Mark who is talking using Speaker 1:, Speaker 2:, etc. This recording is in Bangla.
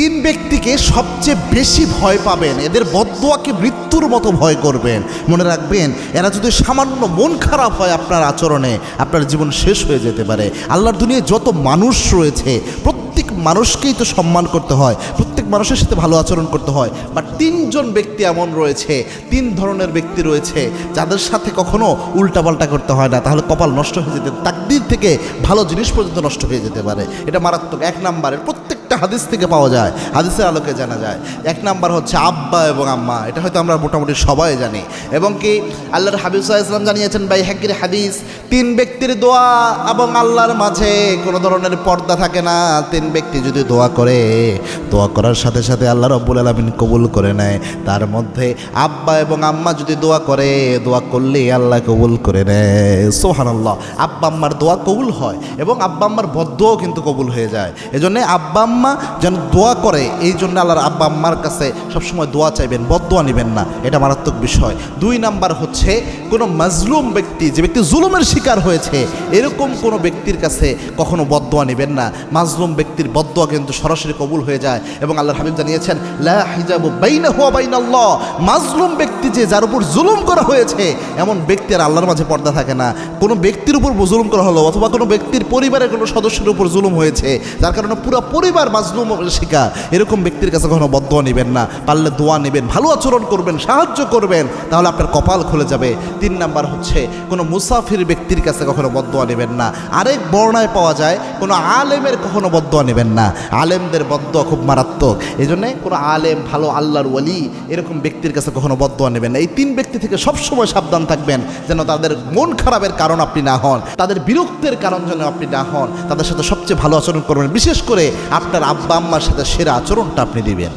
Speaker 1: তিন ব্যক্তিকে সবচেয়ে বেশি ভয় পাবেন, এদের বদদুয়াকে মৃত্যুর মতো ভয় করবেন। মনে রাখবেন, এরা যদি সামান্য মন খারাপ হয় আপনার আচরণে, আপনার জীবন শেষ হয়ে যেতে পারে। আল্লাহর দুনিয়ায় যত মানুষ রয়েছে প্রত্যেক মানুষকেই তো সম্মান করতে হয়, প্রত্যেক মানুষের সাথে ভালো আচরণ করতে হয়। বাট তিনজন ব্যক্তি এমন রয়েছে, তিন ধরনের ব্যক্তি রয়েছে যাদের সাথে কখনো উল্টাপাল্টা করতে হয় না, তাহলে কপাল নষ্ট হয়ে যেতে, তাকদীর থেকে ভালো জিনিস পর্যন্ত নষ্ট হয়ে যেতে পারে। এটা মারাত্মক। এক নাম্বারের প্রত্যেকটা হাদিস থেকে পাওয়া যায়, হাদিসের আলোকে জানা যায়। এক নাম্বার হচ্ছে আব্বা এবং আম্মা। এটা হয়তো আমরা মোটামুটি সবাই জানি, এবং কি আল্লাহর হাবিব সাল্লাল্লাহু আলাইহি ওয়াসাল্লাম জানিয়েছেন বাইহাকির হাদিস, তিন ব্যক্তির দোয়া এবং আল্লাহর মাঝে কোনো ধরনের পর্দা থাকে না। তিন ব্যক্তি যদি দোয়া করে, দোয়া করার সাথে সাথে আল্লাহ রাব্বুল আলামিন কবুল করে নেয়। তার মধ্যে আব্বা এবং আম্মা যদি দোয়া করে, দোয়া করলেই আল্লাহ কবুল করে নেয়। সুবহানাল্লাহ। আব্বা আম্মার দোয়া কবুল হয় এবং আব্বা আম্মার বদদোয়াও কিন্তু কবুল হয়ে যায়। এজন্য আব্বা আম্মা যেন দোয়া করে, এই জন্য আল্লাহর আব্বা আম্মার কাছে সবসময় দোয়া চাইবেন, বদদোয়া নেবেন না। এটা মারাত্মক বিষয়। দুই নাম্বার হচ্ছে কোনো মাজলুম ব্যক্তি, যে ব্যক্তি জুলুমের শিকার হয়েছে, এরকম কোনো ব্যক্তির কাছে কখনো বদদোয়া নেবেন না। মাজলুম ব্যক্তির বদদোয়া কিন্তু সরাসরি কবুল হয়ে যায়, এবং আল্লাহর হাবিব জানিয়েছেন লা হিজাবু বাইনাহু ওয়া বাইনাল্লাহ। মাজলুম ব্যক্তি, যে যার উপর জুলুম করা হয়েছে, এমন ব্যক্তি আর আল্লাহর মাঝে পর্দা থাকে না। কোনো ব্যক্তির উপর জুলুম করা হলো, অথবা কোনো ব্যক্তির পরিবারের কোনো সদস্যের উপর জুলুম হয়েছে, যার কারণে পুরো পরিবার মাজলুম শিকার, এরকম ব্যক্তির কাছে কখনো বদদোয়া নেবেন না। পারলে দোয়া নেবেন, ভালো আচরণ করবেন, সাহায্য করবেন, তাহলে আপনার কপাল খুলে যাবে। তিন নাম্বার হচ্ছে কোনো মুসাফির ব্যক্তির কাছে কখনো বদদোয়া নেবেন না। আরেক বর্ণায় পাওয়া যায় কোনো আলেমের কখনো বদদোয়া নেবেন না। আলেমদের বদদোয়া খুব মারাত্মক। এই জন্যে কোনো আলেম, ভালো আল্লাহর ওয়ালি, এরকম ব্যক্তির কাছে কখনো বদদোয়া নেবেন না। এই তিন ব্যক্তি থেকে সবসময় সাবধান থাকবেন, যেন তাদের মন খারাপের কারণ আপনি না হন, তাদের বিরক্তের কারণ যেন আপনি না হন। তাদের সাথে সবচেয়ে ভালো আচরণ করবেন, বিশেষ করে আপনার আব্বা আম্মার সাথে সেরা আচরণটা আপনি দিবেন।